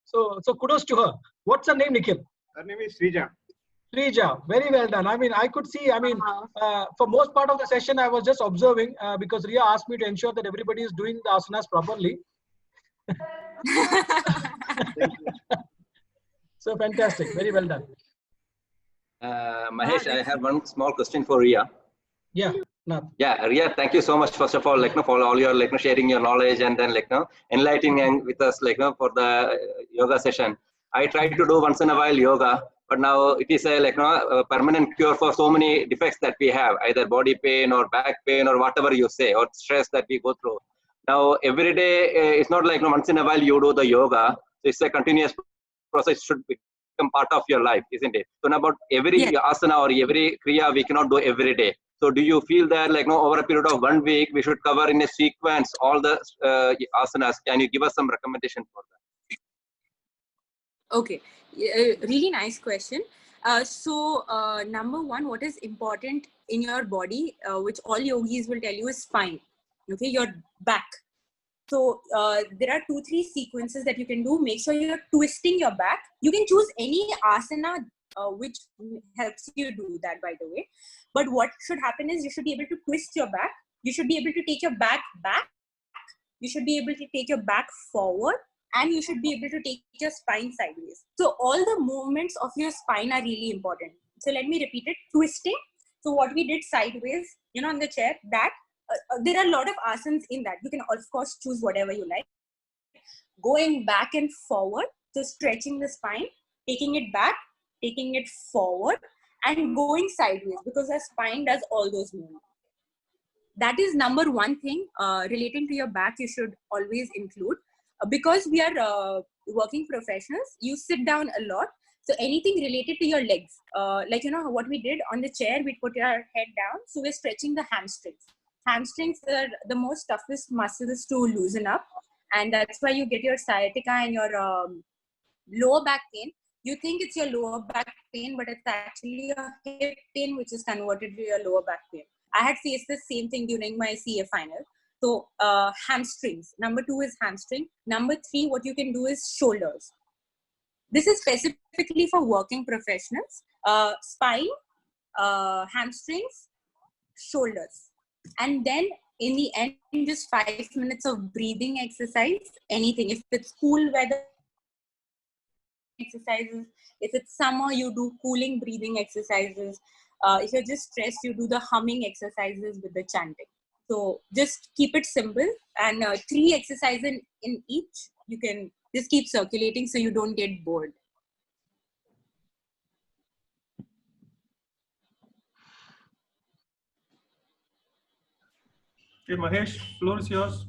So kudos to her. What's her name, Nikhil? Her name is Rija. Rija, very well done. I mean, I could see, for most part of the session, I was just observing because Riya asked me to ensure that everybody is doing the asanas properly. So fantastic. Very well done. Mahesh, I have one small question for Riya. Yeah. Yeah, Riya, thank you so much, first of all, for all your, sharing your knowledge and then, enlightening with us, for the yoga session. I try to do once in a while yoga, but now it is a permanent cure for so many defects that we have, either body pain or back pain or whatever you say, or stress that we go through. Now, every day, it's not like once in a while you do the yoga. It's a continuous process, should become part of your life, isn't it? So, about every asana or every kriya, we cannot do every day. So, do you feel that over a period of 1 week, we should cover in a sequence all the asanas? Can you give us some recommendation for that? Okay, really nice question. Number one, what is important in your body, which all yogis will tell you, is spine. Okay, your back. So there are 2-3 sequences that you can do. Make sure you're twisting your back. You can choose any asana which helps you do that, by the way. But what should happen is you should be able to twist your back. You should be able to take your back back. You should be able to take your back forward. And you should be able to take your spine sideways. So all the movements of your spine are really important. So let me repeat it. Twisting. So what we did sideways, on the chair, that there are a lot of asanas in that. You can of course choose whatever you like. Going back and forward, so stretching the spine, taking it back, taking it forward, and going sideways, because the spine does all those movements. That is number one thing relating to your back you should always include. Because we are working professionals, you sit down a lot. So anything related to your legs, like what we did on the chair, we put our head down. So we're stretching the hamstrings. Hamstrings are the most toughest muscles to loosen up. And that's why you get your sciatica and your lower back pain. You think it's your lower back pain, but it's actually a hip pain, which is converted to your lower back pain. I had faced the same thing during my CA final. So hamstrings. Number 2 is hamstring. Number 3, what you can do is shoulders. This is specifically for working professionals. Spine, hamstrings, shoulders. And then in the end, just 5 minutes of breathing exercise, anything. If it's cool weather, exercises. If it's summer, you do cooling breathing exercises. If you're just stressed, you do the humming exercises with the chanting. So just keep it simple, and 3 exercises in each. You can just keep circulating so you don't get bored. Okay, Mahesh, floor is yours.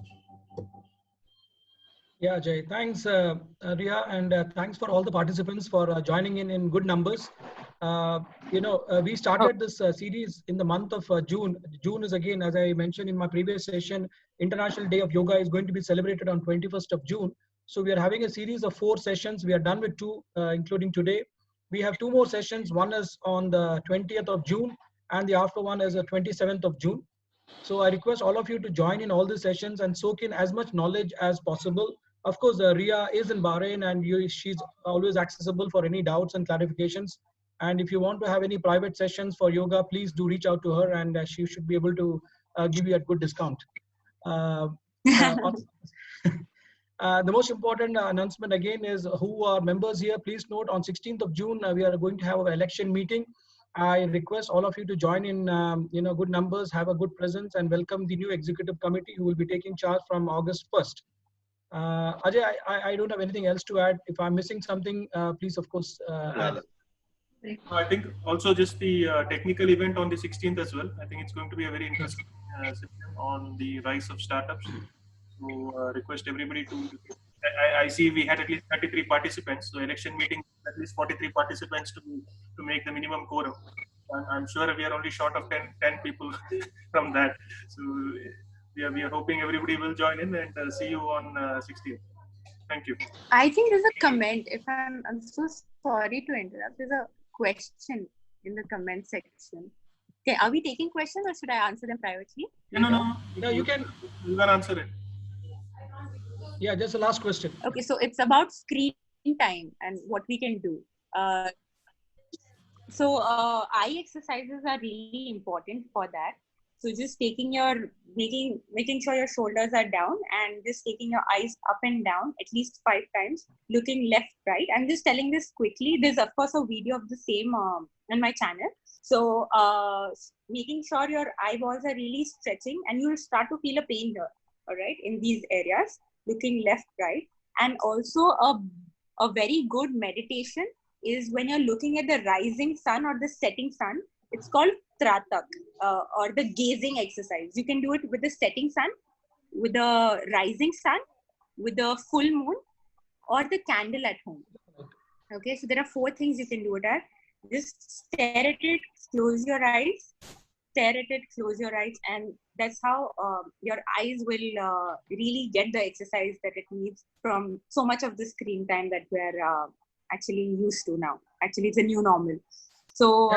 Yeah, Jay. Thanks, Riya, and thanks for all the participants for joining in good numbers. We started this series in the month of June. June is, again, as I mentioned in my previous session, International Day of Yoga is going to be celebrated on 21st of June. So we are having a series of 4 sessions. We are done with 2, including today. We have 2 more sessions. One is on the 20th of June, and the after one is the 27th of June. So I request all of you to join in all the sessions and soak in as much knowledge as possible. Of course, Riya is in Bahrain, and she's always accessible for any doubts and clarifications. And if you want to have any private sessions for yoga, please do reach out to her, and she should be able to give you a good discount. The most important announcement again is who are members here. Please note, on 16th of June, we are going to have an election meeting. I request all of you to join in, good numbers, have a good presence, and welcome the new executive committee who will be taking charge from August 1st. Ajay, I don't have anything else to add. If I'm missing something, please, of course, add. I think also just the technical event on the 16th as well. I think it's going to be a very interesting session on the rise of startups. So request everybody to. I see we had at least 33 participants. So election meeting, at least 43 participants to make the minimum quorum. I'm sure we are only short of 10 people from that. So we are hoping everybody will join in, and see you on 16th. Thank you. I think there's a comment. If I'm so sorry to interrupt. There's a question in the comment section. Okay, are we taking questions, or should I answer them privately? No. Yeah, you can answer it. Yeah, just the last question. Okay, so it's about screen time and what we can do. Eye exercises are really important for that. So just making sure your shoulders are down, and just taking your eyes up and down at least 5 times, looking left, right. I'm just telling this quickly. There's of course a video of the same on my channel. So making sure your eyeballs are really stretching, and you'll start to feel a pain here, all right, in these areas, looking left, right. And also a very good meditation is when you're looking at the rising sun or the setting sun. It's called Tratak, or the gazing exercise. You can do it with the setting sun, with the rising sun, with the full moon, or the candle at home. Okay, so there are 4 things you can do it at. Just stare at it, close your eyes, stare at it, close your eyes, and that's how your eyes will really get the exercise that it needs from so much of the screen time that we're actually used to now. Actually, it's a new normal. So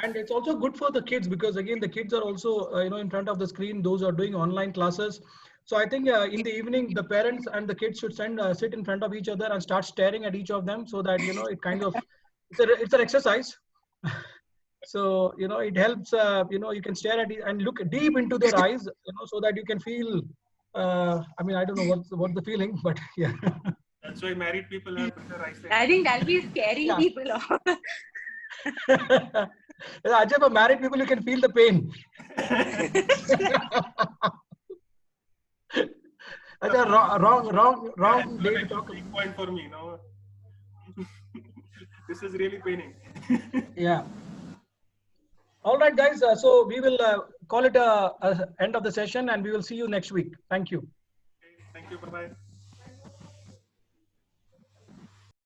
and it's also good for the kids, because again the kids are also in front of the screen. Those are doing online classes. So I think in the evening the parents and the kids should sit in front of each other and start staring at each of them, so that it kind of it's an exercise. So it helps. You can stare at it and look deep into their eyes, so that you can feel. I mean, I don't know what's the feeling, but yeah. That's why married people have better eyesight. I think that'll be scaring people off. Ajay, for married people, you can feel the pain. Wrong day to talk. Big point for me, no. This is really paining. Yeah. All right, guys. So we will call it a end of the session, and we will see you next week. Thank you. Thank you. Bye-bye.